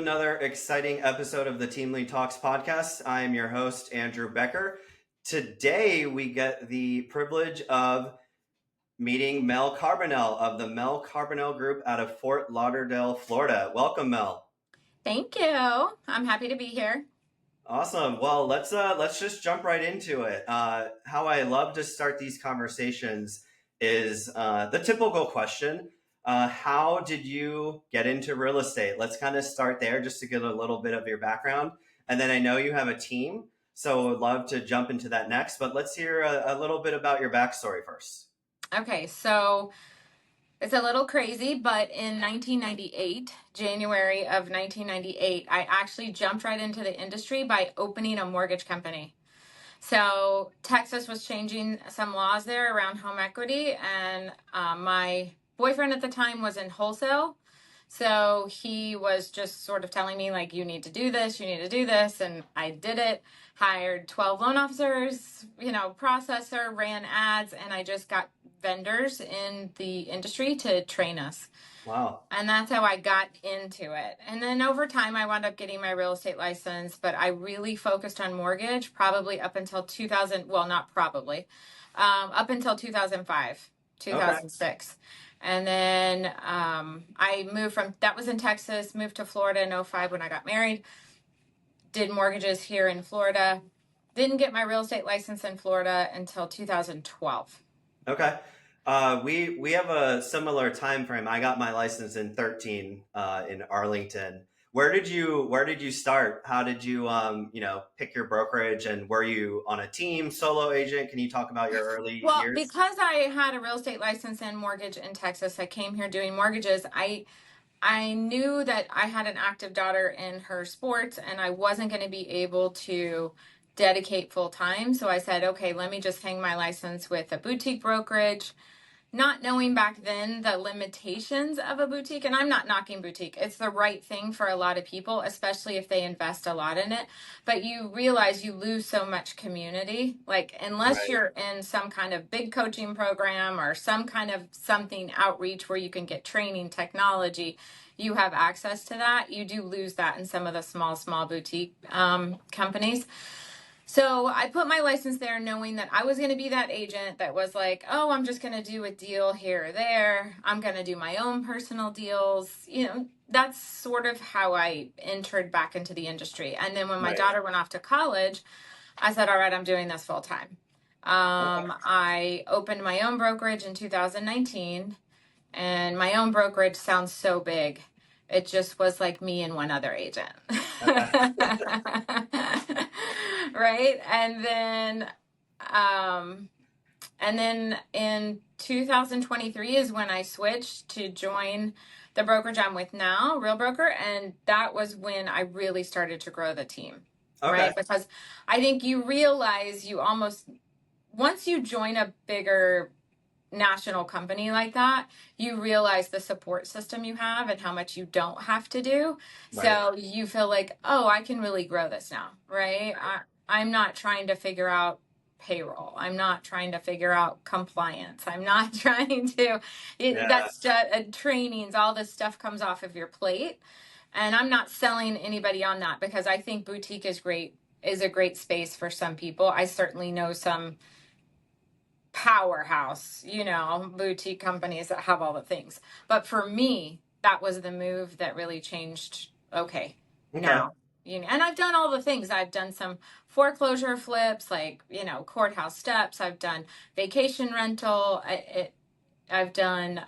another exciting episode of the Team Lead Talks podcast. I am your host, Andrew Becker. Today, we get the privilege of meeting Mel Carbonell of the Mel Carbonell Group out of Fort Lauderdale, Florida. Welcome, Mel. Thank you. I'm happy to be here. Awesome. Well, let's just jump right into it. How I love to start these conversations is the typical question. How did you get into real estate? Let's kind of start there just to get a little bit of your background. And then I know you have a team, so I would love to jump into that next. But let's hear a little bit about your backstory first. Okay, so it's a little crazy, but in 1998, January of 1998, I actually jumped right into the industry by opening a mortgage company. So Texas was changing some laws there around home equity, and my boyfriend at the time was in wholesale. So he was just sort of telling me, like, you need to do this, you need to do this. And I did it, hired 12 loan officers, processor, ran ads, and I just got vendors in the industry to train us. Wow. And that's how I got into it. And then over time, I wound up getting my real estate license, but I really focused on mortgage probably up until 2000. Well, not probably, up until 2005, 2006. Okay. And then I moved that was in Texas, moved to Florida in 2005 when I got married, did mortgages here in Florida, didn't get my real estate license in Florida until 2012. Okay. We have a similar time frame. I got my license in 2013 in Arlington. Where did you start? How did you pick your brokerage, and were you on a team, solo agent? Can you talk about your early years? Well, because I had a real estate license and mortgage in Texas, I came here doing mortgages. I knew that I had an active daughter in her sports, and I wasn't going to be able to dedicate full time. So I said, okay, let me just hang my license with a boutique brokerage, not knowing back then the limitations of a boutique. And I'm not knocking boutique. It's the right thing for a lot of people, especially if they invest a lot in it. But you realize you lose so much community. Like, unless Right. you're in some kind of big coaching program or some kind of something outreach where you can get training, technology, you have access to that. You do lose that in some of the small boutique companies. So I put my license there knowing that I was going to be that agent that was like, oh, I'm just going to do a deal here or there. I'm going to do my own personal deals. That's sort of how I entered back into the industry. And then when my daughter went off to college, I said, all right, I'm doing this full time. I opened my own brokerage in 2019, and my own brokerage sounds so big. It just was like me and one other agent. Right. And then in 2023 is when I switched to join the brokerage I'm with now, Real Broker. And that was when I really started to grow the team. Okay. Right. Because I think you realize once you join a bigger national company like that, you realize the support system you have and how much you don't have to do. Right. So you feel like, oh, I can really grow this now, right? I'm not trying to figure out payroll. I'm not trying to figure out compliance. I'm not trying to, that's just trainings, all this stuff comes off of your plate. And I'm not selling anybody on that, because I think boutique is a great space for some people. I certainly know some Powerhouse, boutique companies that have all the things. But for me, that was the move that really changed. Okay. Now, and I've done all the things. I've done some foreclosure flips, like, courthouse steps. I've done vacation rental. I've done,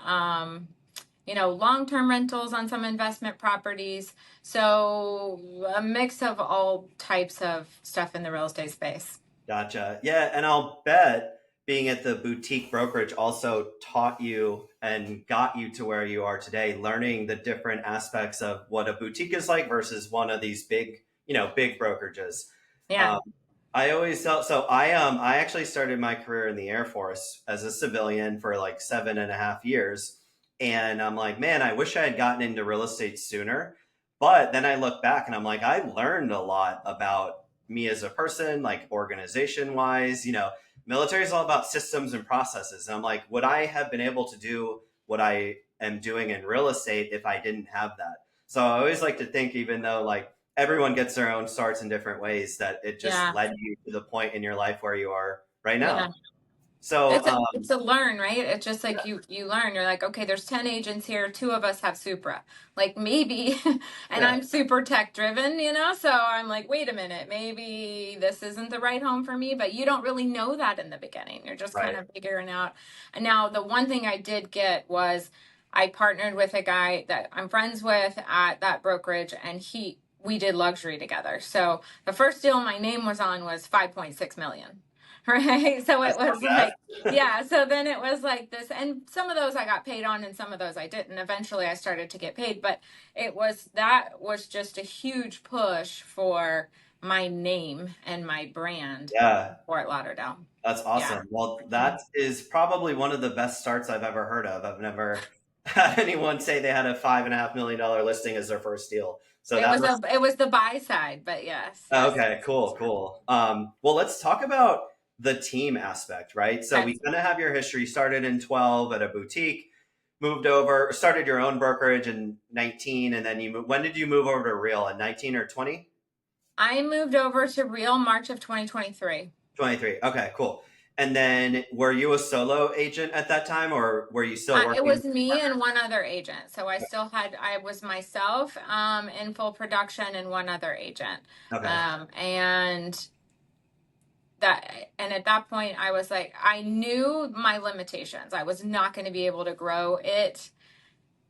long-term rentals on some investment properties. So a mix of all types of stuff in the real estate space. Gotcha. Yeah. And I'll bet being at the boutique brokerage also taught you and got you to where you are today, learning the different aspects of what a boutique is like versus one of these big brokerages. Yeah. I always felt so. I actually started my career in the Air Force as a civilian for like 7.5 years. And I'm like, man, I wish I had gotten into real estate sooner. But then I look back and I'm like, I learned a lot about me as a person, like organization wise, military is all about systems and processes. And I'm like, would I have been able to do what I am doing in real estate if I didn't have that? So I always like to think, even though like everyone gets their own starts in different ways, that it just Yeah. led you to the point in your life where you are right now. Yeah. So It's a learn, right? It's just like you learn. You're like, okay, there's 10 agents here, two of us have Supra. Like maybe and yeah, I'm super tech driven, you know? So I'm like, wait a minute, maybe this isn't the right home for me, but you don't really know that in the beginning. You're just kind right. of figuring out. And now the one thing I did get was I partnered with a guy that I'm friends with at that brokerage, and we did luxury together. So the first deal my name was on was 5.6 million. Right. So it That's was not like, yeah. So then it was like this, and some of those I got paid on and some of those I didn't. Eventually I started to get paid, but that was just a huge push for my name and my brand in yeah, Fort Lauderdale. that's Yeah. awesome. Well, that is probably one of the best starts I've ever heard of. I've never had anyone say they had a $5.5 million listing as their first deal. So that must. It was the buy side, but Oh, yes. okay, cool, cool. Well, let's talk about the team aspect, right? So Okay. we kind of have your history. Started in 12 at a boutique, moved over, started your own brokerage in 19, and then when did you move over to Real? At 19 or 20? I moved over to Real March of 2023. 23. Okay, cool. And then were you a solo agent at that time, or were you still It working with was me partners? and one other agent. So I was myself in full production and one other agent. Okay, And at that point I was like, I knew my limitations. I was not going to be able to grow it,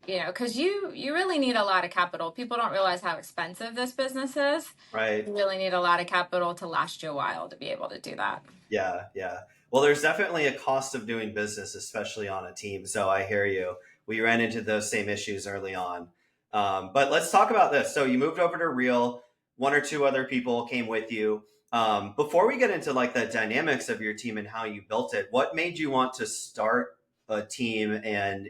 because you really need a lot of capital. People don't realize how expensive this business is. right. You really need a lot of capital to last you a while to be able to do that. Yeah, yeah. Well, there's definitely a cost of doing business, especially on a team. So I hear you. We ran into those same issues early on. But let's talk about this. So you moved over to Real. One or two other people came with you. Before we get into like the dynamics of your team and how you built it, what made you want to start a team? And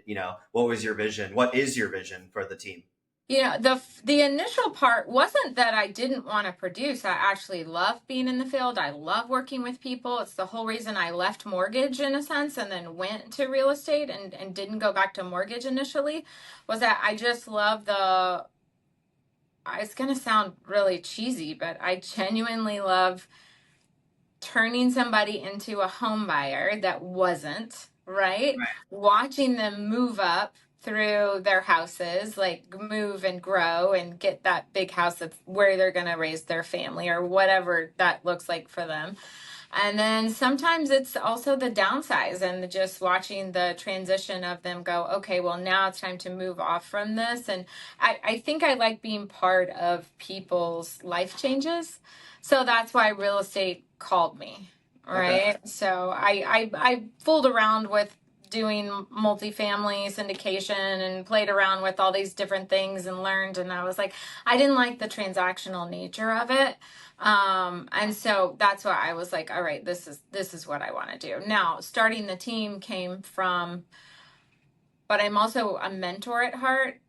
what was your vision? What is your vision for the team? The initial part wasn't that I didn't want to produce. I actually love being in the field. I love working with people. It's the whole reason I left mortgage in a sense and then went to real estate and didn't go back to mortgage initially, was that I just love it's going to sound really cheesy, but I genuinely love turning somebody into a home buyer that wasn't, right? Watching them move up through their houses, like move and grow and get that big house that's where they're going to raise their family or whatever that looks like for them. And then sometimes it's also the downsize and just watching the transition of them go, okay, well, now it's time to move off from this. And I think I like being part of people's life changes. So that's why real estate called me. Okay. Right. So I fooled around with doing multifamily syndication and played around with all these different things and learned. And I was like, I didn't like the transactional nature of it. And so that's why I was like, all right, this is what I want to do. Now, starting the team came from, but I'm also a mentor at heart.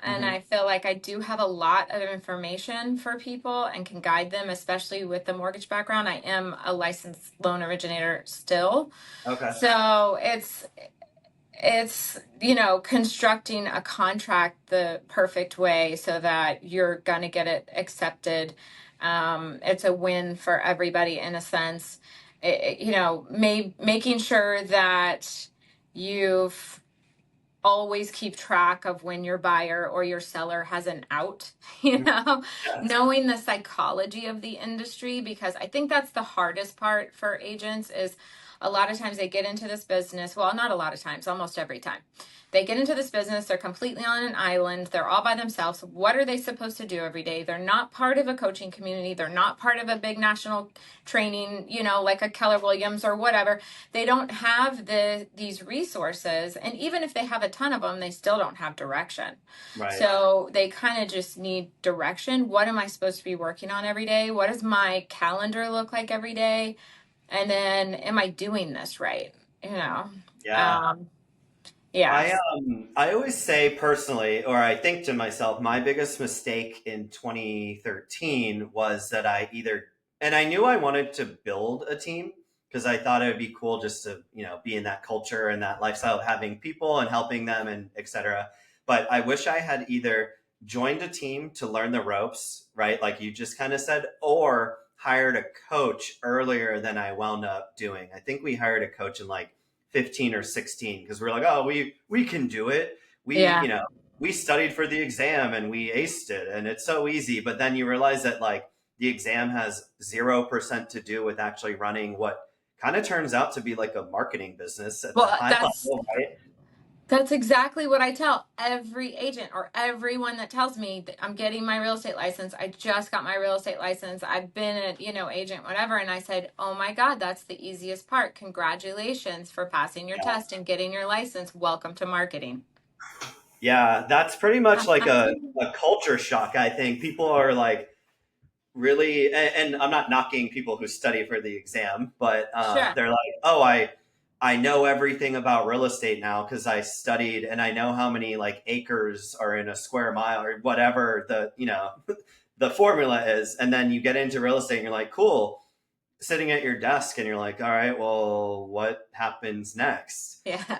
And Hmm. I feel like I do have a lot of information for people and can guide them, especially with the mortgage background. I am a licensed loan originator still. Okay. So it's constructing a contract the perfect way so that you're going to get it accepted. It's a win for everybody in a sense. Making sure that you've always keep track of when your buyer or your seller has an out, Yes. knowing the psychology of the industry, because I think that's the hardest part for agents is a lot of times they get into this business. Well, not a lot of times, almost every time. They get into this business, they're completely on an island, they're all by themselves. What are they supposed to do every day? They're not part of a coaching community, they're not part of a big national training, like a Keller Williams or whatever. They don't have these resources, and even if they have a ton of them, they still don't have direction. Right. So they kind of just need direction. What am I supposed to be working on every day? What does my calendar look like every day? And then, am I doing this right? Yeah. Um, yeah. I always say personally, or I think to myself, my biggest mistake in 2013 was that and I knew I wanted to build a team because I thought it would be cool just to, be in that culture and that lifestyle of having people and helping them and etc. But I wish I had either joined a team to learn the ropes, right? Like you just kind of said, or hired a coach earlier than I wound up doing. I think we hired a coach in like 15 or 16 because we're like, oh, we can do it. We, Yeah. we studied for the exam and we aced it and it's so easy. But then you realize that like the exam has 0% to do with actually running what kind of turns out to be like a marketing business at the Well, high that's level, right? That's exactly what I tell every agent or everyone that tells me that I'm getting my real estate license. I just got my real estate license. I've been agent, whatever. And I said, oh my God, that's the easiest part. Congratulations for passing your test and getting your license. Welcome to marketing. Yeah, that's pretty much like a culture shock. I think people are like really, and I'm not knocking people who study for the exam, but Sure. they're like, oh, I know everything about real estate now because I studied and I know how many like acres are in a square mile or whatever the the formula is. And then you get into real estate and you're like, cool, sitting at your desk and you're like, all right, well, what happens next? Yeah.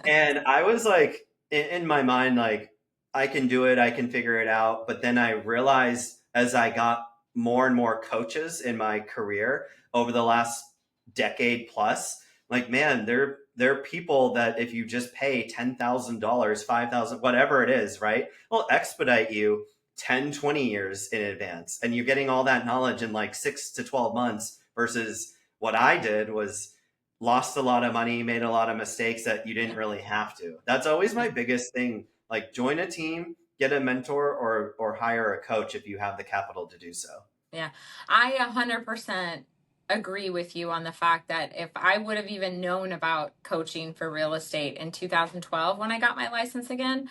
And I was like, in my mind, like, I can do it, I can figure it out. But then I realized as I got more and more coaches in my career over the last decade plus, like, man, there are people that if you just pay $10,000, 5,000, whatever it is, right, will expedite you 10, 20 years in advance. And you're getting all that knowledge in like 6 to 12 months versus what I did was lost a lot of money, made a lot of mistakes that you didn't really have to. That's always my biggest thing. Like join a team, get a mentor or hire a coach if you have the capital to do so. Yeah, I 100% agree with you on the fact that if I would have even known about coaching for real estate in 2012 when I got my license again,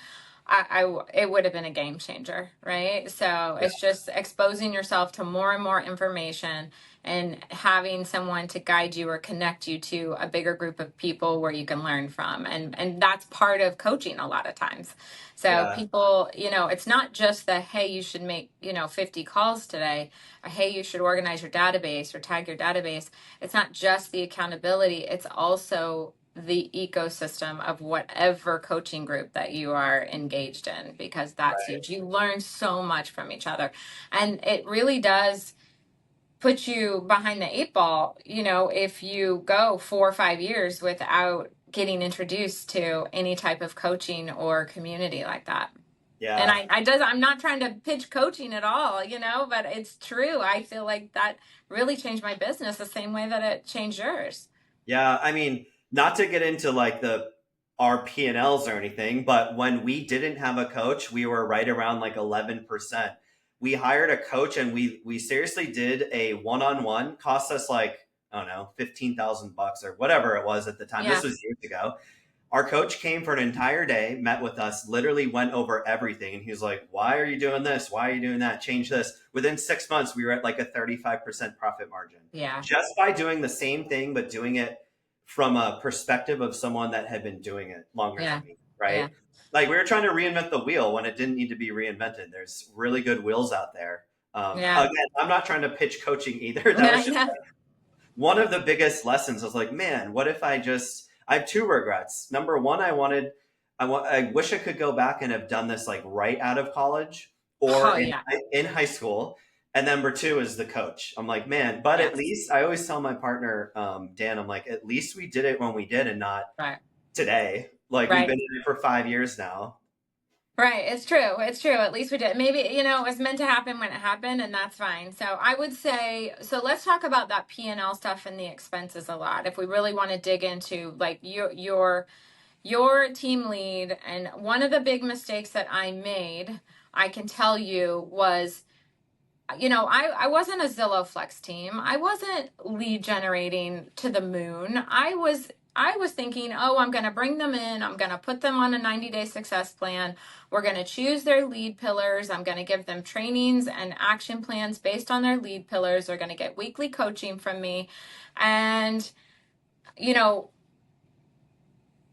it would have been a game changer, right? So Yeah, it's just exposing yourself to more and more information and having someone to guide you or connect you to a bigger group of people where you can learn from. And that's part of coaching a lot of times. So yeah, people, it's not just the, hey, you should make, 50 calls today, or hey, you should organize your database or tag your database. It's not just the accountability, it's also the ecosystem of whatever coaching group that you are engaged in, because that's right. huge. You learn so much from each other. And it really does put you behind the eight ball, if you go 4 or 5 years without getting introduced to any type of coaching or community like that. And Yeah. I'm not trying to pitch coaching at all, but it's true. I feel like that really changed my business the same way that it changed yours. Yeah, I mean, not to get into like the our P&Ls or anything, but when we didn't have a coach, we were right around like 11%. We hired a coach and we seriously did a one-on-one, cost us like, I don't know, 15,000 bucks or whatever it was at the time. This Yeah. was years ago. Our coach came for an entire day, met with us, literally went over everything. And he was like, why are you doing this? Why are you doing that? Change this. Within 6 months, we were at like a 35% profit margin Yeah. just by doing the same thing, but doing it from a perspective of someone that had been doing it longer Yeah. than me, right? Yeah. Like we were trying to reinvent the wheel when it didn't need to be reinvented. There's really good wheels out there. Yeah. Again, I'm not trying to pitch coaching either. That was Yeah. just Yeah. one of the biggest lessons. I was like, man, what if I have two regrets. Number one, I wish I could go back and have done this like right out of college Oh, or yeah. in high school. And number two is the coach. I'm like, man, but at Yes. least I always tell my partner, Dan, I'm like, at least we did it when we did and not Right. today. Like we've Right. been in it for 5 years now. Right. It's true. It's true. At least we did. Maybe, it was meant to happen when it happened, and that's fine. So I would say, so let's talk about that P&L stuff and the expenses a lot. If we really want to dig into like your team lead, and one of the big mistakes that I made, I can tell you, was, I wasn't a Zillow Flex team. I wasn't lead generating to the moon. I was thinking, oh, I'm going to bring them in. I'm going to put them on a 90-day success plan. We're going to choose their lead pillars. I'm going to give them trainings and action plans based on their lead pillars. They're going to get weekly coaching from me. And, you know,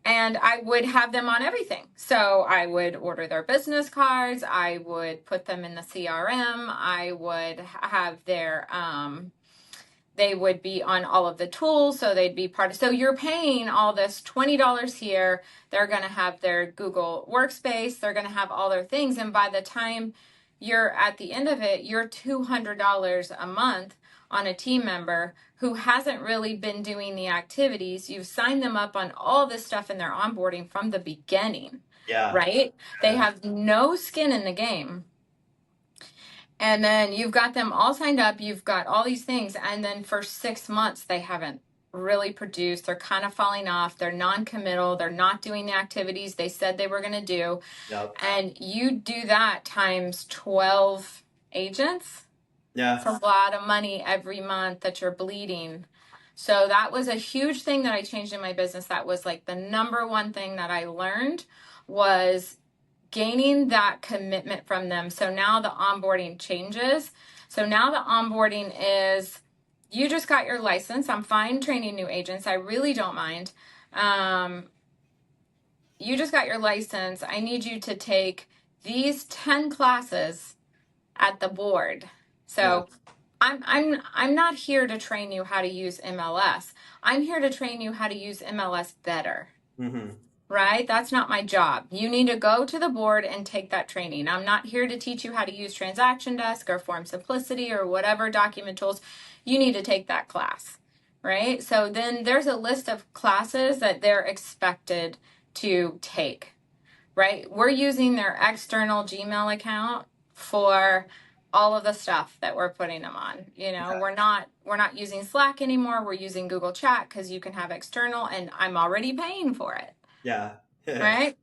and I would have them on everything. So I would order their business cards. I would put them in the CRM. I would have they would be on all of the tools, so they'd be part of, so you're paying all this $20 here. They're going to have their Google workspace, they're going to have all their things, and by the time you're at the end of it, you're $200 a month on a team member who hasn't really been doing the activities. You've signed them up on all this stuff in their onboarding from the beginning, Yeah. right? They have no skin in the game. And then you've got them all signed up, you've got all these things, and then for 6 months they haven't really produced. They're kind of falling off, they're non-committal, they're not doing the activities they said they were going to do. Yep. And you do that times 12 agents. Yeah. It's a lot of money every month that you're bleeding. So that was a huge thing that I changed in my business. That was like the number one thing that I learned, was gaining that commitment from them. So now the onboarding changes. So now the onboarding is, you just got your license. I'm fine training new agents. I really don't mind. You just got your license. I need you to take these 10 classes at the board. So I'm not here to train you how to use MLS. I'm here to train you how to use MLS better. Mm-hmm. Right? That's not my job. You need to go to the board and take that training. I'm not here to teach you how to use Transaction Desk or Form Simplicity or whatever document tools. You need to take that class, right? So then there's a list of classes that they're expected to take, right? We're using their external Gmail account for all of the stuff that we're putting them on. You know, we're not using Slack anymore. We're using Google Chat because you can have external, and I'm already paying for it. Yeah. Right?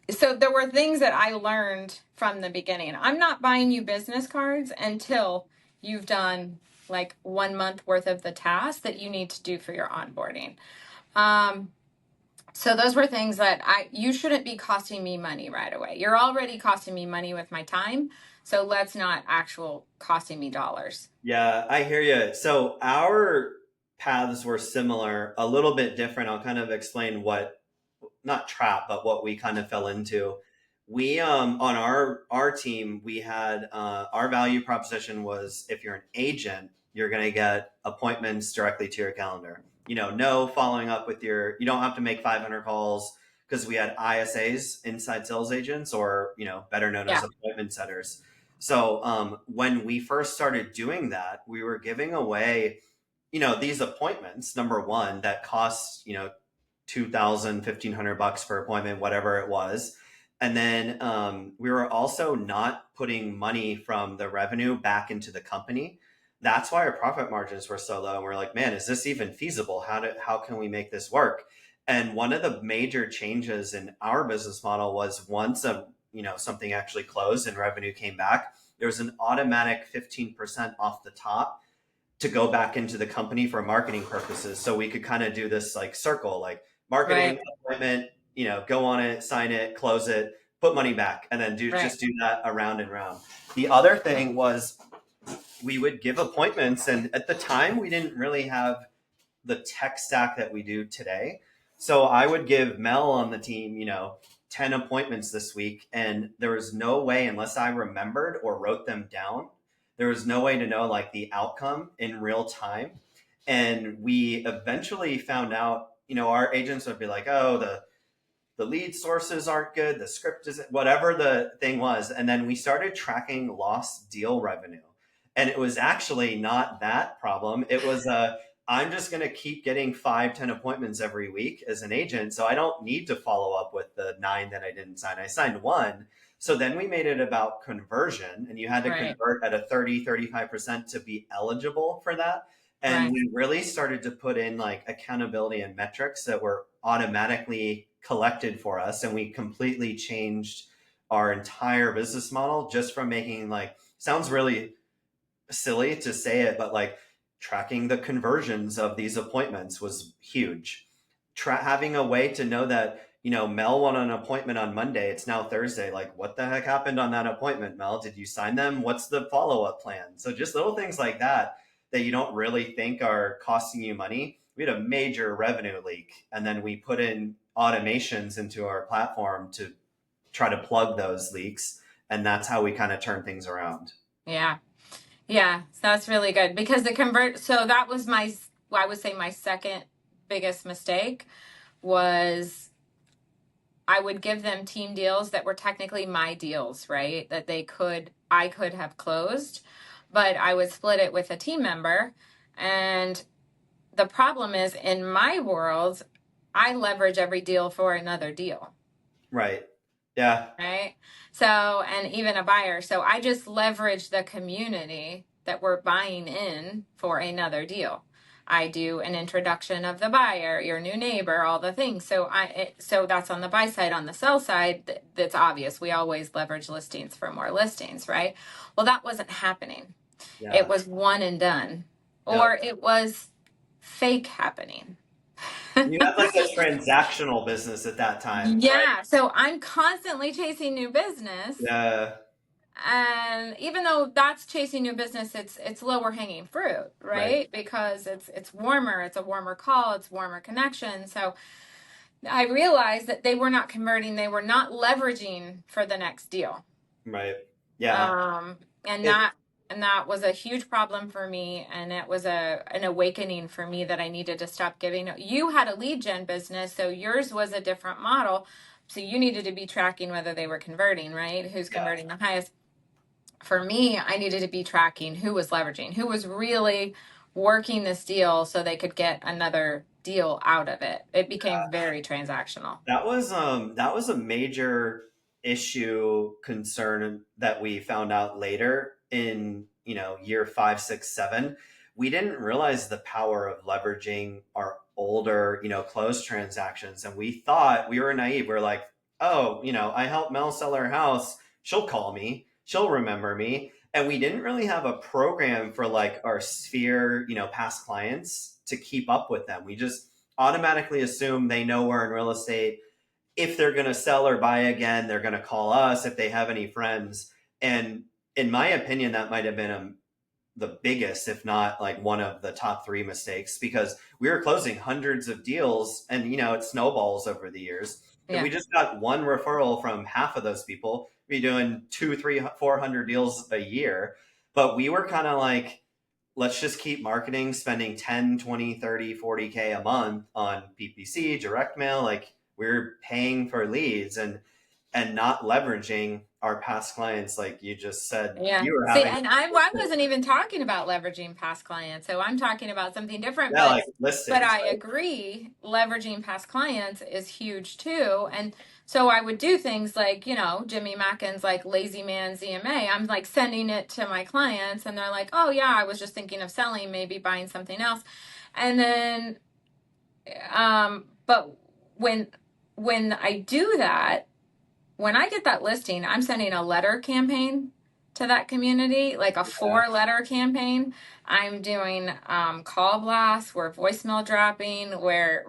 So there were things that I learned from the beginning. I'm not buying you business cards until you've done like 1 month worth of the tasks that you need to do for your onboarding. So those were things that you shouldn't be costing me money right away. You're already costing me money with my time. So let's not costing me dollars. Yeah, I hear you. So our paths were similar, a little bit different. I'll kind of explain what, not trap, but what we kind of fell into. We on our team, we had our value proposition was, if you're an agent, you're going to get appointments directly to your calendar. You know, no following up with you don't have to make 500 calls, because we had ISAs, inside sales agents, or, better known as appointment setters. So when we first started doing that, we were giving away, these appointments, number one, that cost, $2,000, $1,500 per appointment, whatever it was. And then we were also not putting money from the revenue back into the company. That's why our profit margins were so low. And we're like, man, is this even feasible? How can we make this work? And one of the major changes in our business model was, once something actually closed and revenue came back, there was an automatic 15% off the top to go back into the company for marketing purposes. So we could kind of do this like circle, like marketing appointment, go on it, sign it, close it, put money back, and then just do that around and round. The other thing was, we would give appointments, and at the time we didn't really have the tech stack that we do today. So I would give Mel on the team, 10 appointments this week, and there was no way, unless I remembered or wrote them down, there was no way to know like the outcome in real time. And we eventually found out, our agents would be like, oh, the lead sources aren't good, the script isn't, whatever the thing was. And then we started tracking lost deal revenue. And it was actually not that problem. It was I'm just going to keep getting 5-10 appointments every week as an agent. So I don't need to follow up with the 9 that I didn't sign. I signed 1. So then we made it about conversion, and you had to convert at a 30-35% to be eligible for that. And we really started to put in like accountability and metrics that were automatically collected for us. And we completely changed our entire business model just from making, like, sounds really silly to say it, but like tracking the conversions of these appointments was huge. Having a way to know that, Mel won an appointment on Monday, it's now Thursday. Like, what the heck happened on that appointment, Mel? Did you sign them? What's the follow-up plan? So just little things like that you don't really think are costing you money. We had a major revenue leak, and then we put in automations into our platform to try to plug those leaks. And that's how we kind of turn things around. Yeah. Yeah, so that's really good because the convert, so that was I would say my second biggest mistake was I would give them team deals that were technically my deals, right? That I could have closed, but I would split it with a team member. And the problem is in my world, I leverage every deal for another deal. Right. Yeah. Right. So, and even a buyer. So I just leverage the community that we're buying in for another deal. I do an introduction of the buyer, your new neighbor, all the things. So that's on the buy side. On the sell side, that's obvious. We always leverage listings for more listings, right? Well, that wasn't happening. It Yeah. was one and done, Yeah. or it was fake happening. You had like a transactional business at that time, right? Yeah. So I'm constantly chasing new business. Yeah. And even though that's chasing new business, it's lower hanging fruit, Right. right? Because it's warmer, it's a warmer call, it's warmer connection. So I realized that they were not converting, they were not leveraging for the next deal. Right. Yeah. Um, and It, that was a huge problem for me, and it was an awakening for me that I needed to stop giving. You had a lead gen business, so yours was a different model. So you needed to be tracking whether they were converting, right? Who's yeah. converting the highest. For me, I needed to be tracking who was leveraging, who was really working this deal so they could get another deal out of it. It became very transactional. That was a major issue concern that we found out later in, year 5, 6, 7. We didn't realize the power of leveraging our older, closed transactions. And we thought we were naive. We're like, oh, I helped Mel sell her house. She'll call me. She'll remember me. And we didn't really have a program for like our sphere, past clients to keep up with them. We just automatically assume they know we're in real estate. If they're going to sell or buy again, they're going to call us if they have any friends. And in my opinion, that might have been the biggest, if not like one of the top three mistakes, because we were closing hundreds of deals and, it snowballs over the years. If Yeah. we just got one referral from half of those people, we'd be doing 2, 3, 400 deals a year. But we were kind of like, let's just keep marketing, spending 10, 20, 30, 40K a month on PPC, direct mail. Like we're paying for leads and not leveraging our past clients. Like you just said, Yeah. you were See, having, and I wasn't even talking about leveraging past clients. So I'm talking about something different, yeah, like but listings, I agree leveraging past clients is huge too. And so I would do things like, Jimmy Mackin's like Lazy Man ZMA. I'm like sending it to my clients and they're like, "Oh yeah, I was just thinking of selling, maybe buying something else." And then but when I do that, when I get that listing, I'm sending a letter campaign to that community, like a right? 4-letter campaign. I'm doing call blasts, we're voicemail dropping, we're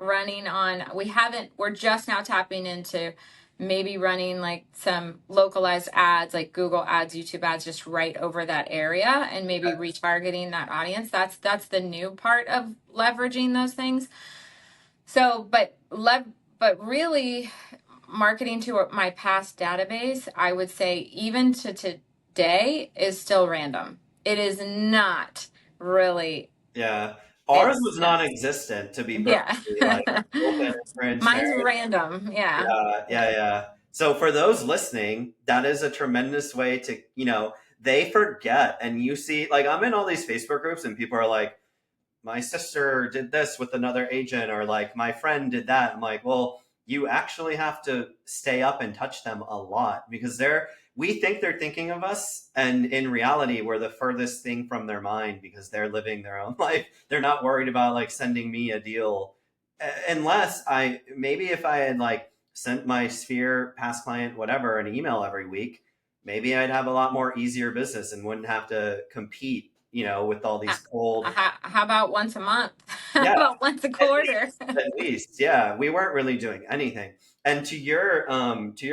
just now tapping into maybe running like some localized ads like Google ads, YouTube ads, just right over that area and maybe retargeting that audience. That's the new part of leveraging those things. So, but really marketing to my past database, I would say even to today is still random. It is not really, Yeah. Ours it's was non-existent, to be yeah. perfectly like open and Mine's transparent. random. Yeah. Yeah. So for those listening, that is a tremendous way to, they forget. And you see, like, I'm in all these Facebook groups and people are like, my sister did this with another agent, or like my friend did that. I'm like, well, you actually have to stay up and touch them a lot because we think they're thinking of us. And in reality, we're the furthest thing from their mind because they're living their own life. They're not worried about like sending me a deal unless maybe if I had like sent my sphere past client whatever an email every week, maybe I'd have a lot more easier business and wouldn't have to compete, with all these cold. How about once a month? How Yeah, about once a at quarter? least, at least, yeah. We weren't really doing anything. And to your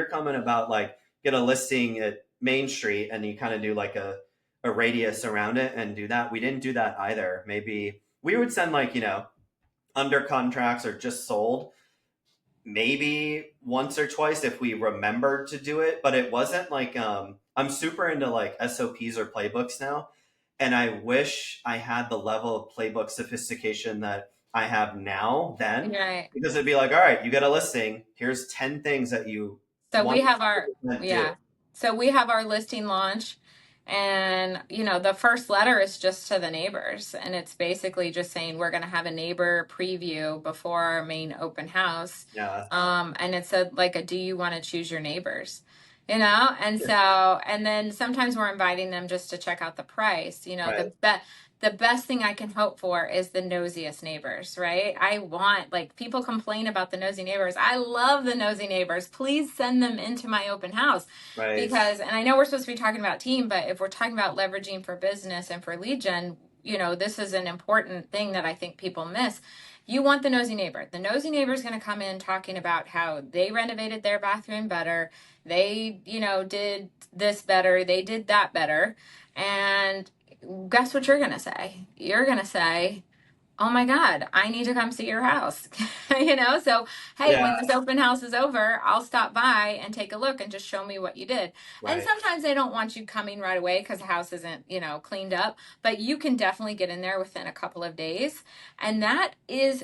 comment about like get a listing at Main Street and you kind of do like a radius around it and do that. We didn't do that either. Maybe we would send like, under contracts or just sold maybe once or twice if we remembered to do it, but it wasn't like I'm super into like SOPs or playbooks now. and I wish I had the level of playbook sophistication that I have now then, Right. because it'd be like, all right, you get a listing. Here's 10 things that you So we have our, 100% do. yeah. So we have our listing launch, and the first letter is just to the neighbors, and it's basically just saying we're going to have a neighbor preview before our main open house. Yeah, And it's like a do you want to choose your neighbors? And then sometimes we're inviting them just to check out the price. right, The best thing I can hope for is the nosiest neighbors, right? I want, like, people complain about the nosy neighbors. I love the nosy neighbors. Please send them into my open house right, because, and I know we're supposed to be talking about team, but if we're talking about leveraging for business and for lead gen, this is an important thing that I think people miss. You want the nosy neighbor. The nosy neighbor is going to come in talking about how they renovated their bathroom better. They, did this better. They did that better. And guess what you're going to say? You're going to say, oh my God, I need to come see your house. So hey, yeah, when this open house is over, I'll stop by and take a look and just show me what you did. And right, sometimes they don't want you coming right away because the house isn't, cleaned up, but you can definitely get in there within a couple of days. And that is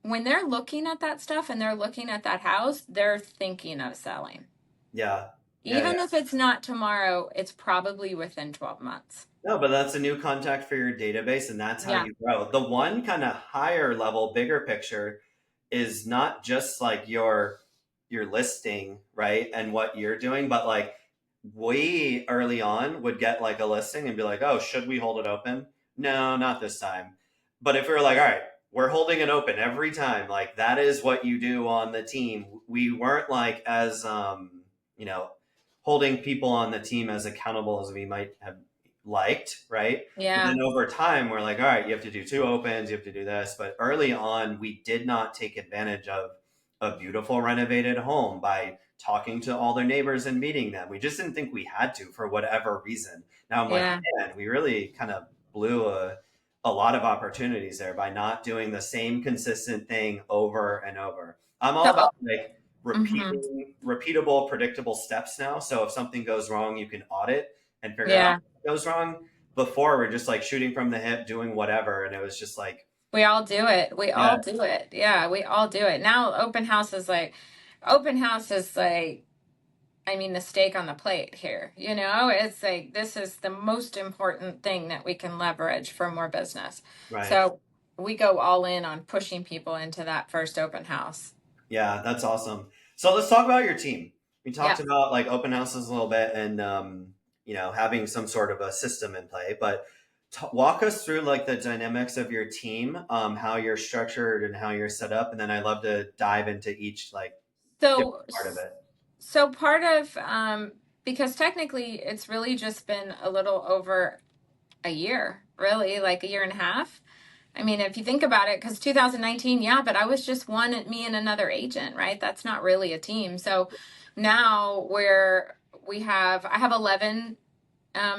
when they're looking at that stuff and they're looking at that house, they're thinking of selling. yeah, yeah, Even yeah. if it's not tomorrow, it's probably within 12 months. No, but that's a new contact for your database, and that's how Yeah. you grow. The one kind of higher level, bigger picture is not just like your listing, right? And what you're doing, but like we early on would get like a listing and be like, oh, should we hold it open? No, not this time. But if we were like, all right, we're holding it open every time, like that is what you do on the team. We weren't like as you know, holding people on the team as accountable as we might have liked, right? And Yeah. then over time, we're like, all right, you have to do two opens, you have to do this. But early on, we did not take advantage of a beautiful renovated home by talking to all their neighbors and meeting them. We just didn't think we had to for whatever reason. Now I'm like, Yeah. man, we really kind of blew a lot of opportunities there by not doing the same consistent thing over and over. I'm all So, about like mhm. repeatable, predictable steps now. So if something goes wrong, you can audit and figure out Yeah. what goes wrong. Before we're just like shooting from the hip, doing whatever, and it was just like, We all do it. We yeah, all do it. Yeah, we all do it. Now open house is like, I mean, the steak on the plate here. It's like this is the most important thing that we can leverage for more business. right, So we go all in on pushing people into that first open house. yeah, that's awesome. So let's talk about your team. We talked Yeah. about like open houses a little bit and having some sort of a system in play, but walk us through like the dynamics of your team, how you're structured and how you're set up, and then I'd love to dive into each like different So part of it. so part of because technically it's really just been a little over a year, really, like a year and a half. I mean, if you think about it, because 2019, yeah, but I was just me and another agent, right? That's not really a team. So now I have 11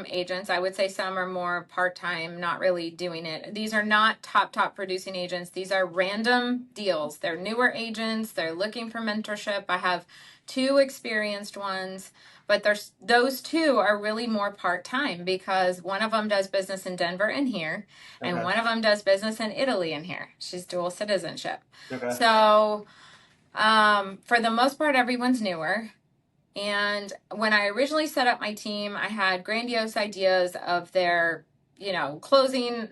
agents. I would say some are more part-time, not really doing it. These are not top producing agents. These are random deals. They're newer agents. They're looking for mentorship. I have two experienced ones, but those two are really more part-time because one of them does business in Denver and here, and Okay. one of them does business in Italy and here. She's dual citizenship. Okay. So for the most part, everyone's newer. And when I originally set up my team, I had grandiose ideas of their, closing,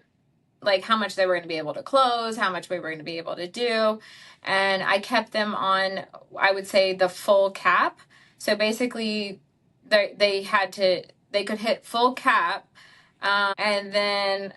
like how much they were going to be able to close, how much we were going to be able to do. And I kept them on, I would say, the full cap. So basically, they could hit full cap. And then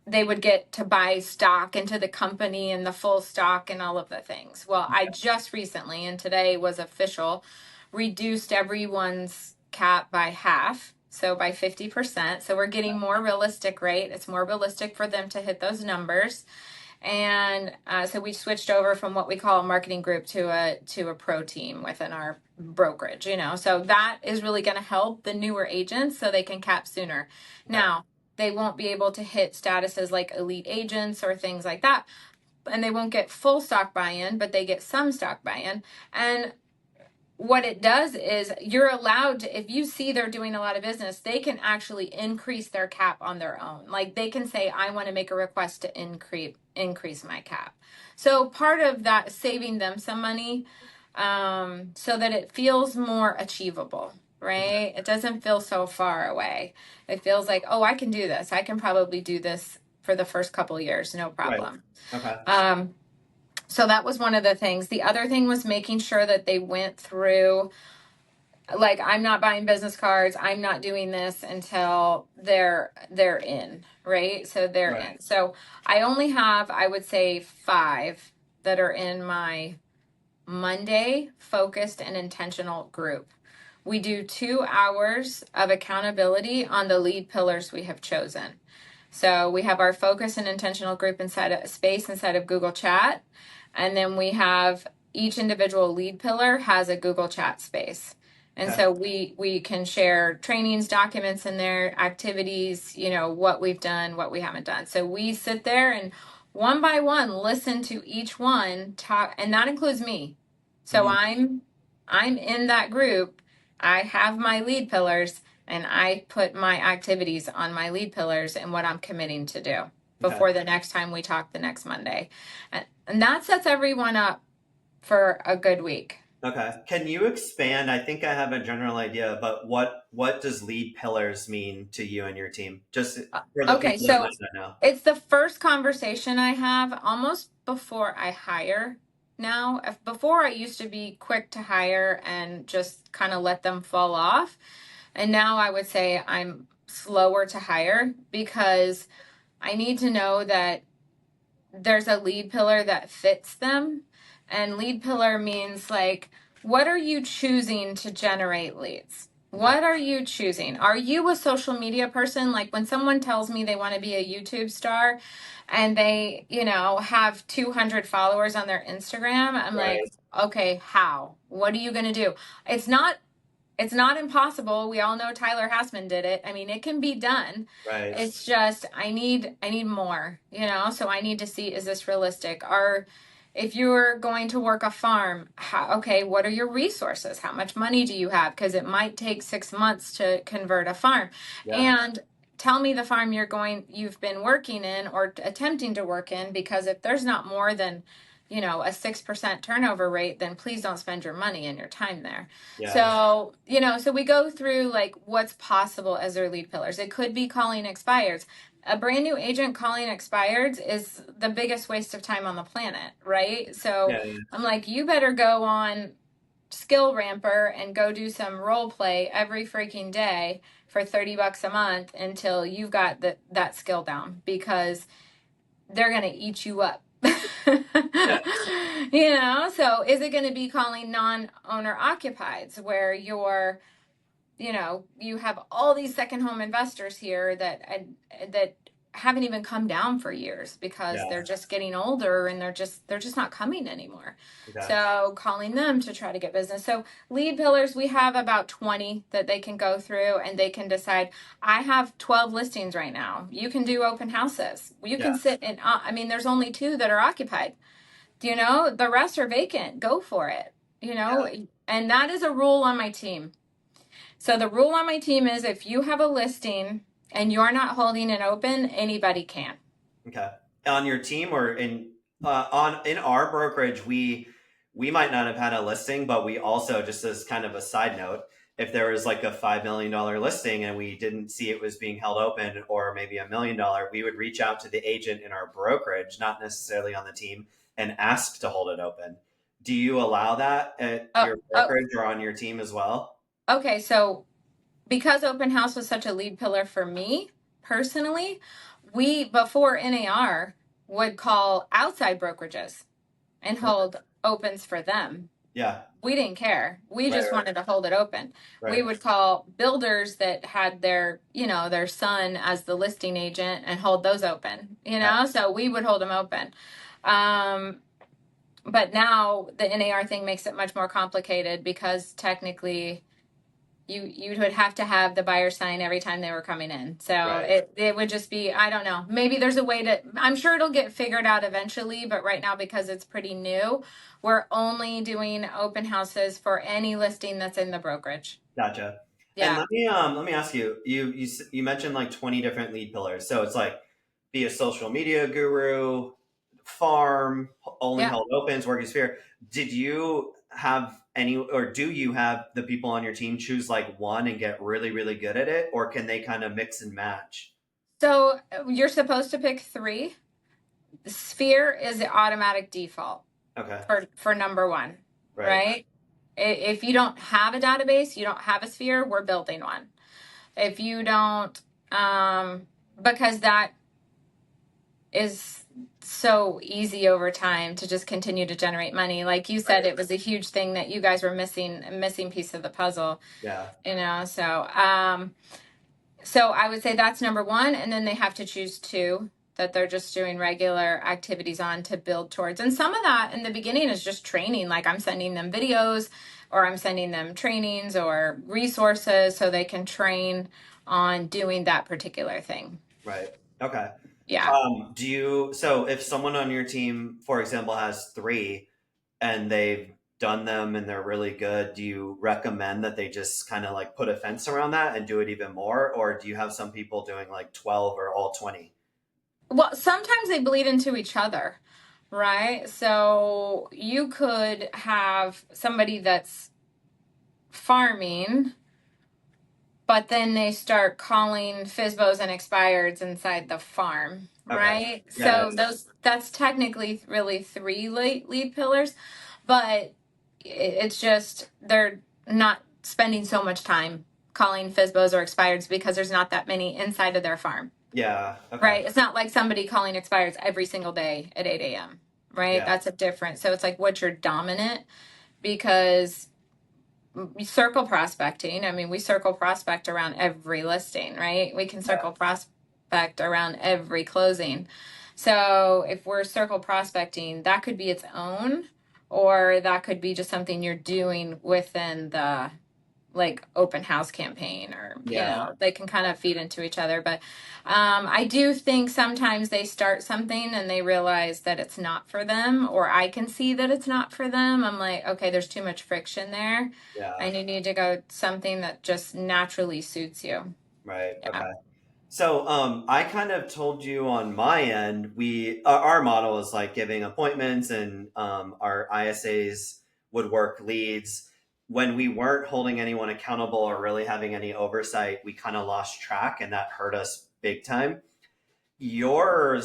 they would get to buy stock into the company and the full stock and all of the things. Well, I just recently, and today was official, reduced everyone's cap by half. So by 50%. So we're getting more realistic rate. It's more realistic for them to hit those numbers. And so we switched over from what we call a marketing group to a pro team within our brokerage, So that is really going to help the newer agents so they can cap sooner. Okay. Now, they won't be able to hit statuses like elite agents or things like that. And they won't get full stock buy-in, but they get some stock buy-in. And what it does is you're allowed to, if you see they're doing a lot of business, they can actually increase their cap on their own. Like they can say, I want to make a request to increase my cap. So part of that is saving them some money, so that it feels more achievable, right? It doesn't feel so far away. It feels like, oh, I can do this. I can probably do this for the first couple of years, no Right. problem. Okay. So that was one of the things. The other thing was making sure that they went through, like, I'm not buying business cards. I'm not doing this until they're in, right? So they're Right. in. So I only have, I would say, 5 that are in my Monday focused and intentional group. We do 2 hours of accountability on the lead pillars we have chosen. So we have our focus and intentional group inside a space inside of Google Chat. And then we have each individual lead pillar has a Google Chat space. And Okay. so we can share trainings, documents in there, activities, what we've done, what we haven't done. So we sit there and one by one listen to each one talk, and that includes me. So Mhm. I'm in that group. I have my lead pillars and I put my activities on my lead pillars and what I'm committing to do Okay. before the next time we talk the next Monday. And that sets everyone up for a good week. Okay. Can you expand? I think I have a general idea, but what does lead pillars mean to you and your team? Just for the Okay, people that so might not know. it's the first conversation I have almost before I hire now. Before I used to be quick to hire and just kind of let them fall off. And now I would say I'm slower to hire because I need to know that there's a lead pillar that fits them. And lead pillar means like, what are you choosing to generate leads? Okay. What are you choosing? Are you a social media person? Like when someone tells me they want to be a YouTube star and they, have 200 followers on their Instagram, I'm like, Right. okay, how? What are you going to do? It's not it's not impossible. We all know Tyler Hassman did it. I mean, it can be done. Right. It's just I need more, so I need to see, is this realistic? If you're going to work a farm, okay, what are your resources? How much money do you have? Because it might take 6 months to convert a farm. Yeah. And tell me the farm you've been working in or attempting to work in, because if there's not more than a 6% turnover rate, then please don't spend your money and your time there. Yeah. So we go through like what's possible as their lead pillars. It could be calling expireds. A brand new agent calling expireds is the biggest waste of time on the planet, right? So Yeah. I'm like, you better go on Skill Ramper and go do some role play every freaking day for $30 a month until you've got that skill down, because they're going to eat you up. Yeah. So is it going to be calling non-owner occupieds where you have all these second home investors here that haven't even come down for years because Yeah. they're just getting older and they're just not coming anymore. Okay. So calling them to try to get business. So lead pillars, we have about 20 that they can go through and they can decide, I have 12 listings right now. You can do open houses. You Yeah. can sit in, there's only 2 that are occupied. The rest are vacant. Go for it. Yeah. And that is a rule on my team. So the rule on my team is if you have a listing and you're not holding it open, anybody can. Okay. On your team or in our brokerage, we might not have had a listing, but we also, just as kind of a side note, if there was like a $5 million listing and we didn't see it was being held open, or maybe $1 million, we would reach out to the agent in our brokerage, not necessarily on the team, and ask to hold it open. Do you allow that at your Oh, brokerage or on your team as well? okay. So because open house was such a lead pillar for me personally, we before NAR would call outside brokerages and hold opens for them. Yeah. We didn't care. We Right. just wanted to hold it open. We Right. would call builders that had their son as the listing agent and hold those open, so we would hold them open. But now the NAR thing makes it much more complicated because technically You would have to have the buyer sign every time they were coming in. So Right. it would just be, I don't know, maybe there's a way to, I'm sure it'll get figured out eventually, but right now, because it's pretty new, we're only doing open houses for any listing that's in the brokerage. Gotcha. And Yeah. let me ask you, you mentioned like 20 different lead pillars. So it's like be a social media guru, farm, only Yeah. held opens, working sphere. Did you have any, or do you have the people on your team choose like one and get really, really good at it? Or can they kind of mix and match? So you're supposed to pick three. Sphere is the automatic default Okay. for number one, Right. right? If you don't have a database, you don't have a sphere, we're building one. If you don't, because that is so easy over time to just continue to generate money. Like you said, Right. it was a huge thing that you guys were missing, a missing piece of the puzzle, Yeah. so I would say that's number one. And then they have to choose two that they're just doing regular activities on to build towards. And some of that in the beginning is just training. Like I'm sending them videos or I'm sending them trainings or resources so they can train on doing that particular thing. Right. Okay. Yeah. So if someone on your team, for example, has three and they've done them and they're really good, do you recommend that they just kind of like put a fence around that and do it even more? Or do you have some people doing like 12 or all 20? Well, sometimes they bleed into each other, right? So you could have somebody that's farming, but then they start calling FSBOs and expireds inside the farm, Okay. right? Yeah. So that's technically really three lead pillars, but it's just they're not spending so much time calling FSBOs or expireds because there's not that many inside of their farm. Yeah. Okay. Right. It's not like somebody calling expires every single day at 8 a.m. Right. Yeah. That's a different. So it's like what's your dominant, because circle prospecting. I mean, we circle prospect around every listing, right? We can circle prospect around every closing. So if we're circle prospecting, that could be its own, or that could be just something you're doing within the like open house campaign, or Yeah. they can kind of feed into each other. But I do think sometimes they start something and they realize that it's not for them, or I can see that it's not for them. I'm like, okay, there's too much friction there Yeah. and you need to go something that just naturally suits you. Right. Yeah. Okay. So I kind of told you on my end, our model is like giving appointments and our ISAs would work leads. When we weren't holding anyone accountable or really having any oversight, we kind of lost track and that hurt us big time. Your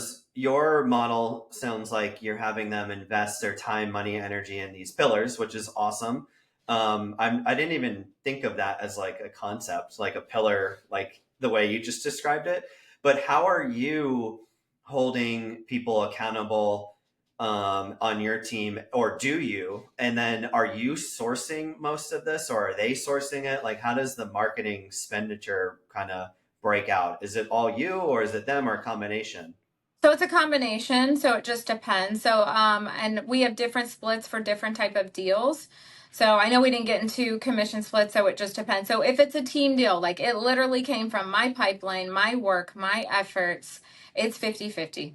model sounds like you're having them invest their time, money, energy in these pillars, which is awesome. I didn't even think of that as like a concept, like a pillar, like the way you just described it. But how are you holding people accountable on your team, or do you? And then are you sourcing most of this, or are they sourcing it? Like, how does the marketing expenditure kind of break out? Is it all you, or is it them, or a combination? So it's a combination. So it just depends. So and we have different splits for different type of deals. So I know we didn't get into commission splits, so it just depends. So if it's a team deal, like it literally came from my pipeline, my work, my efforts, it's 50-50.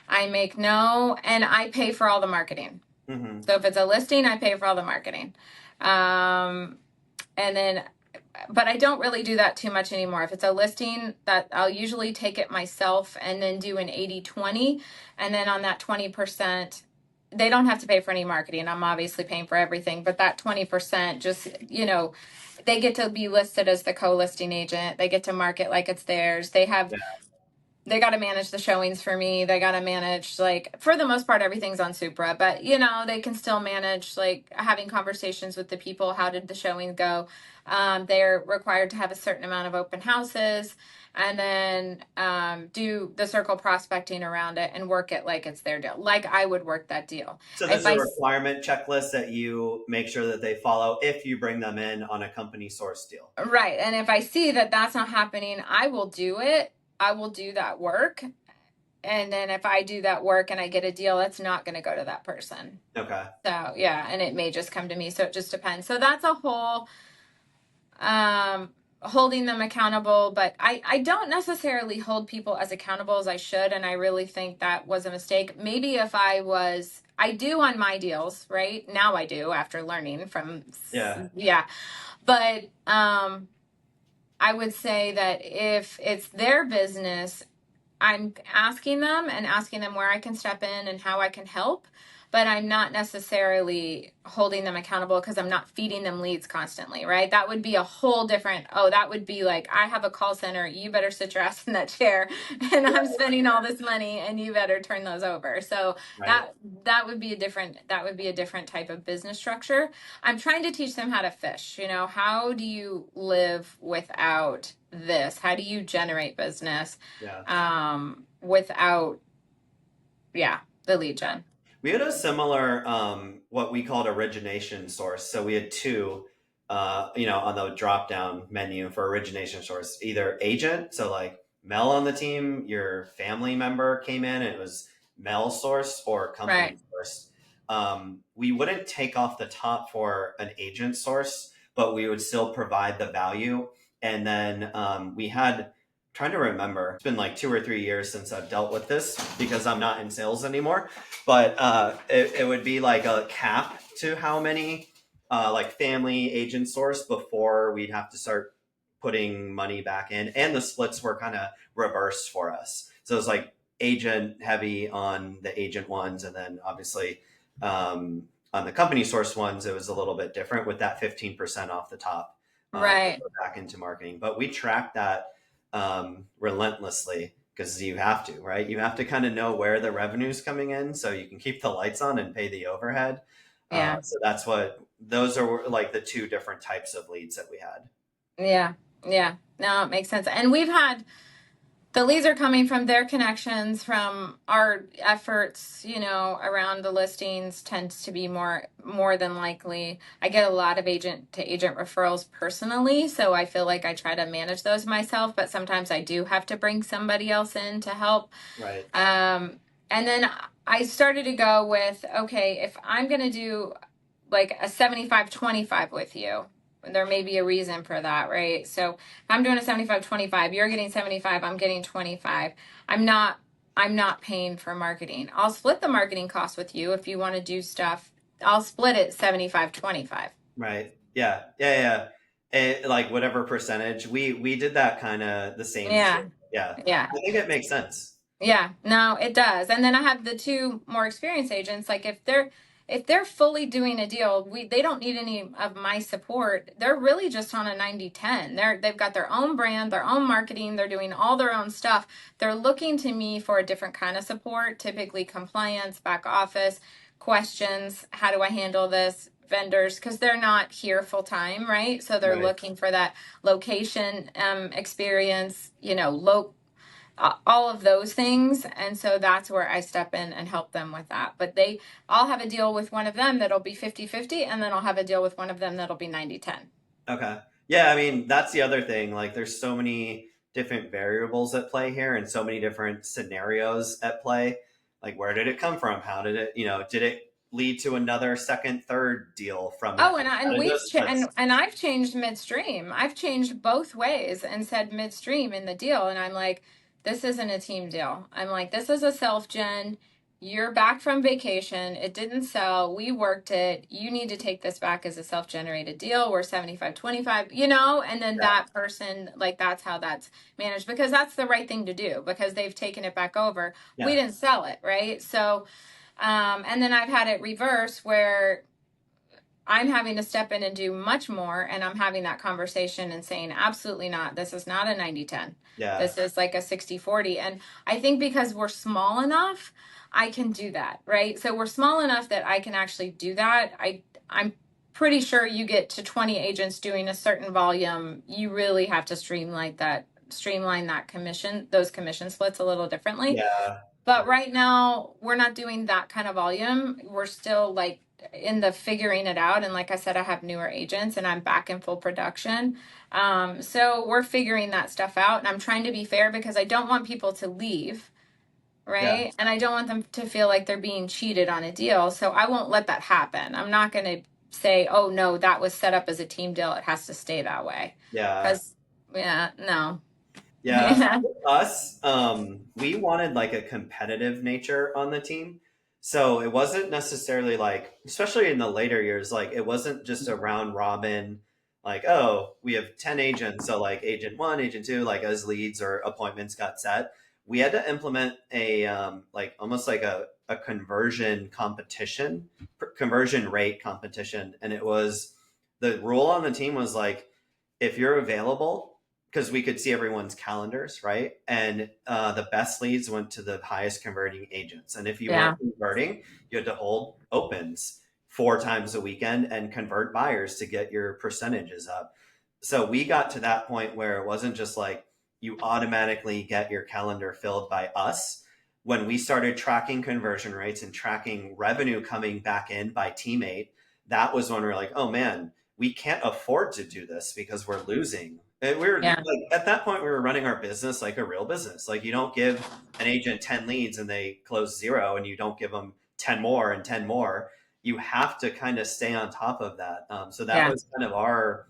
I make no, and I pay for all the marketing. Mm-hmm. So if it's a listing, I pay for all the marketing. And then, but I don't really do that too much anymore. If it's a listing, that I'll usually take it myself and then do an 80-20. And then on that 20%, they don't have to pay for any marketing. I'm obviously paying for everything, but that 20% just, they get to be listed as the co-listing agent. They get to market like it's theirs. Yeah. They got to manage the showings for me. They got to manage, like, for the most part, everything's on Supra, but they can still manage, like, having conversations with the people. How did the showing go? They're required to have a certain amount of open houses, and then do the circle prospecting around it and work it like it's their deal, like I would work that deal. So If there's I a requirement checklist that you make sure that they follow if you bring them in on a company source deal. Right, and if I see that that's not happening, I will do it. I will do that work. And then if I do that work and I get a deal, it's not going to go to that person. Okay. So yeah, and it may just come to me. So it just depends. So that's a whole holding them accountable, but I don't necessarily hold people as accountable as I should. And I really think that was a mistake. Maybe if I do on my deals, right? Now I do after learning from, Yeah. yeah. But I would say that if it's their business, I'm asking them where I can step in and how I can help, but I'm not necessarily holding them accountable because I'm not feeding them leads constantly, right? That would be a whole different, that would be like, I have a call center, you better sit your ass in that chair and I'm spending all this money and you better turn those over. So Right. that would be a different type of business structure. I'm trying to teach them how to fish, how do you live without this? How do you generate business? Yeah. Without, yeah, the lead gen. We had a similar, what we called origination source. So we had two, on the drop down menu for origination source, either agent, so like Mel on the team, your family member came in, and it was Mel source, or company Right. source. We wouldn't take off the top for an agent source, but we would still provide the value. And then we had, trying to remember, it's been like 2 or 3 years since I've dealt with this because I'm not in sales anymore, but it would be like a cap to how many like family agent source before we'd have to start putting money back in, and the splits were kind of reversed for us. So it was like agent heavy on the agent ones, and then obviously on the company source ones it was a little bit different with that 15% off the top to Right. go back into marketing. But we track that relentlessly because you have to, right? You have to kind of know where the revenue is coming in so you can keep the lights on and pay the overhead. Yeah. So that's what those are like the two different types of leads that we had. Yeah. Yeah. No, it makes sense. And the leads are coming from their connections, from our efforts, around the listings tends to be more than likely. I get a lot of agent to agent referrals personally, so I feel like I try to manage those myself, but sometimes I do have to bring somebody else in to help. Right. And then I started to go with, okay, if I'm going to do like a 75-25 with you, there may be a reason for that, right? So if I'm doing a 75-25, you're getting 75, I'm getting 25. I'm not paying for marketing. I'll split the marketing cost with you if you want to do stuff. I'll split it 75-25. Right. Yeah. Yeah. Yeah. Like whatever percentage we did that kind of the same too. Yeah. Yeah. Yeah. I think it makes sense. Yeah, no, it does. And then I have the two more experienced agents. Like if they're fully doing a deal, they don't need any of my support. They're really just on a 90-10. They've got their own brand, their own marketing, they're doing all their own stuff. They're looking to me for a different kind of support, typically compliance, back office, questions, how do I handle this? Vendors, because they're not here full time, right? So they're Right. looking for that location experience, all of those things. And so that's where I step in and help them with that. But I'll have a deal with one of them that'll be 50-50, and then I'll have a deal with one of them that'll be 90-10. Okay. Yeah, I mean, that's the other thing. Like, there's so many different variables at play here and so many different scenarios at play. Like, where did it come from? How did it, did it lead to another second, third deal from it? Oh, and How did those splits? I've changed midstream. I've changed both ways and said midstream in the deal, and I'm like, this isn't a team deal. I'm like, this is a self gen. You're back from vacation. It didn't sell. We worked it. You need to take this back as a self generated deal. We're 75-25, and then Yeah. that person, like, that's how that's managed, because that's the right thing to do because they've taken it back over. We Yeah. didn't sell it, right? So, and then I've had it reverse where I'm having to step in and do much more, and I'm having that conversation and saying, absolutely not. This is not a 90-10. Yeah. This is like a 60-40. And I think because we're small enough, I can do that, right? So we're small enough that I can actually do that. I'm pretty sure you get to 20 agents doing a certain volume, you really have to streamline those commission splits a little differently. Yeah. But right now, we're not doing that kind of volume. We're still like in the figuring it out. And like I said, I have newer agents and I'm back in full production. So we're figuring that stuff out. And I'm trying to be fair because I don't want people to leave, Yeah. right? And I don't want them to feel like they're being cheated on a deal. So I won't let that happen. I'm not going to say, oh no, that was set up as a team deal. It has to stay that way. Yeah. Because, yeah, no. Yeah, so Yeah. with us, we wanted like a competitive nature on the team. So it wasn't necessarily like, especially in the later years, like it wasn't just a round robin, like, oh, we have 10 agents. So like agent one, agent two, like as leads or appointments got set. We had to implement a like almost like a conversion competition, conversion rate competition. And it was the rule on the team was like, if you're available, because we could see everyone's calendars, right? And the best leads went to the highest converting agents. And if you weren't Yeah. converting, you had to hold opens 4 times a weekend and convert buyers to get your percentages up. So we got to that point where it wasn't just like you automatically get your calendar filled by us. When we started tracking conversion rates and tracking revenue coming back in by teammate, that was when we were like, oh man, we can't afford to do this because we're losing. And we were Yeah. like, at that point, we were running our business like a real business. Like, you don't give an agent 10 leads and they close zero, and you don't give them 10 more and 10 more. You have to kind of stay on top of that. So that Yeah. was kind of our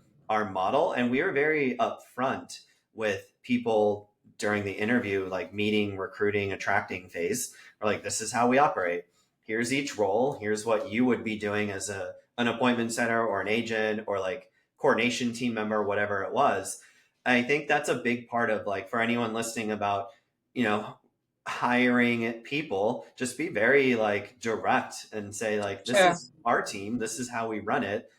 model. And we were very upfront with people during the interview, like meeting, recruiting, attracting phase. We're like, this is how we operate. Here's each role. Here's what you would be doing as an appointment center or an agent or like coordination team member, whatever it was. I think that's a big part of like for anyone listening about, you know, hiring people, just be very like direct and say like, this True. is our team. This is how we run it.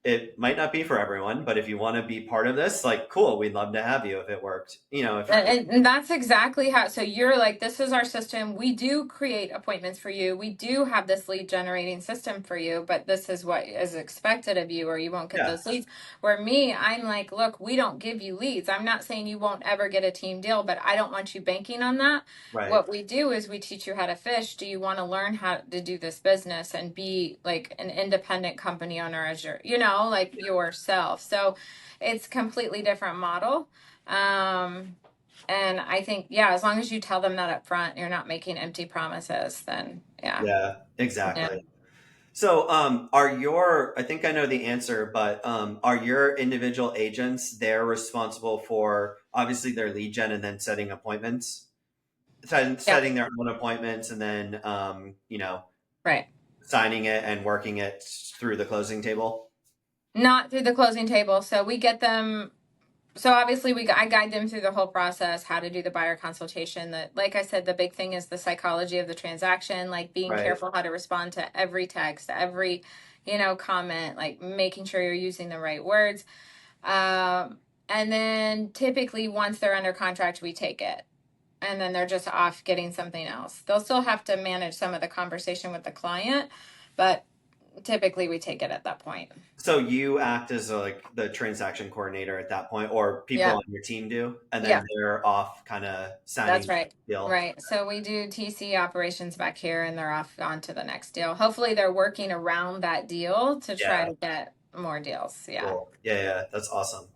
It might not be for everyone, but if you want to be part of this, like, cool, we'd love to have you if it worked. You know, if And that's exactly how. So you're like, this is our system. We do create appointments for you. We do have this lead generating system for you, but this is what is expected of you, or you won't get yeah, those leads. Where me, I'm like, look, we don't give you leads. I'm not saying you won't ever get a team deal, but I don't want you banking on that. right, What we do is we teach you how to fish. Do you want to learn how to do this business and be like an independent company owner as your, like yourself? So it's completely different model. And I think, yeah, as long as you tell them that up front, you're not making empty promises, then yeah. yeah, Yeah. exactly. So, are your, I think I know the answer, but are your individual agents, they're responsible for obviously their lead gen and then setting appointments, Yeah. setting their own appointments and then, Right. signing it and working it through the closing table? Not through the closing table. So we get them. So obviously I guide them through the whole process, how to do the buyer consultation. That, like I said, the big thing is the psychology of the transaction, like being Right. careful how to respond to every text, every, comment, like making sure you're using the right words. And then typically once they're under contract, we take it. And then they're just off getting something else. They'll still have to manage some of the conversation with the client, but typically we take it at that point. So you act as like the transaction coordinator at that point, or people Yeah. on your team do, and then Yeah. they're off kind of That's signing right. the deal. Right. So we do TC operations back here and they're off on to the next deal. Hopefully they're working around that deal to try Yeah, to get more deals. Yeah. cool. Yeah, yeah, that's awesome.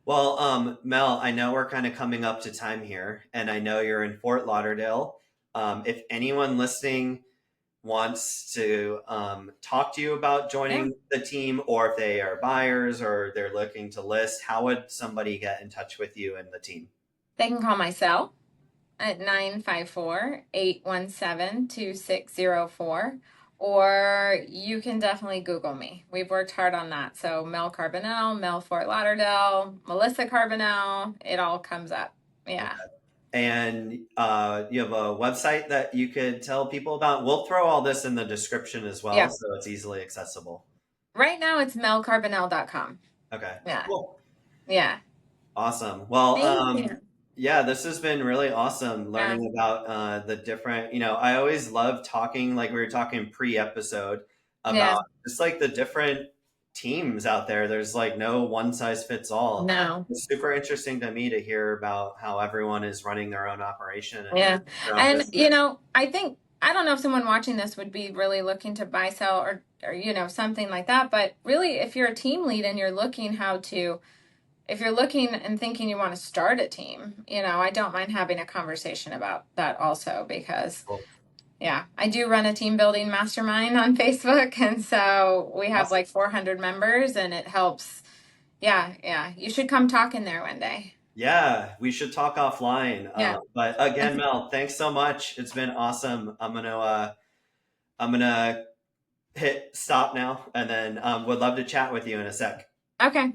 Well, Mel, I know we're kind of coming up to time here, and I know you're in Fort Lauderdale. If anyone listening wants to talk to you about Yeah. joining the team, or if they are buyers or they're looking to list, how would somebody get in touch with you and the team? They can call my cell at 954-817-2604. Or you can definitely Google me. We've worked hard on that. So Mel Carbonell, Mel Fort Lauderdale, Melissa Carbonell, it all comes up. Okay. Yeah. And you have a website that you could tell people about. We'll throw all this in the description as well, Yeah. so it's easily accessible. Right now it's melcarbonell.com. Okay, Yeah. cool. Yeah. Awesome. Well, Thank you. yeah, this has been really awesome Yeah. learning about the different, I always love talking, like we were talking pre-episode, Yeah. about just like the different teams out there. There's like no one size fits all. No. It's super interesting to me to hear about how everyone is running their own operation and Yeah. their own And, business. I don't know if someone watching this would be really looking to buy, sell, or, something like that. But really, if you're a team lead and you're looking if you're looking and thinking you want to start a team, I don't mind having a conversation about that also because, Cool. Yeah, I do run a team building mastermind on Facebook, and so we have Awesome. like 400 members, and it helps. Yeah, yeah. You should come talk in there one day. Yeah, we should talk offline. Yeah. But again, Mel, thanks so much. It's been awesome. I'm gonna hit stop now, and then would love to chat with you in a sec. Okay.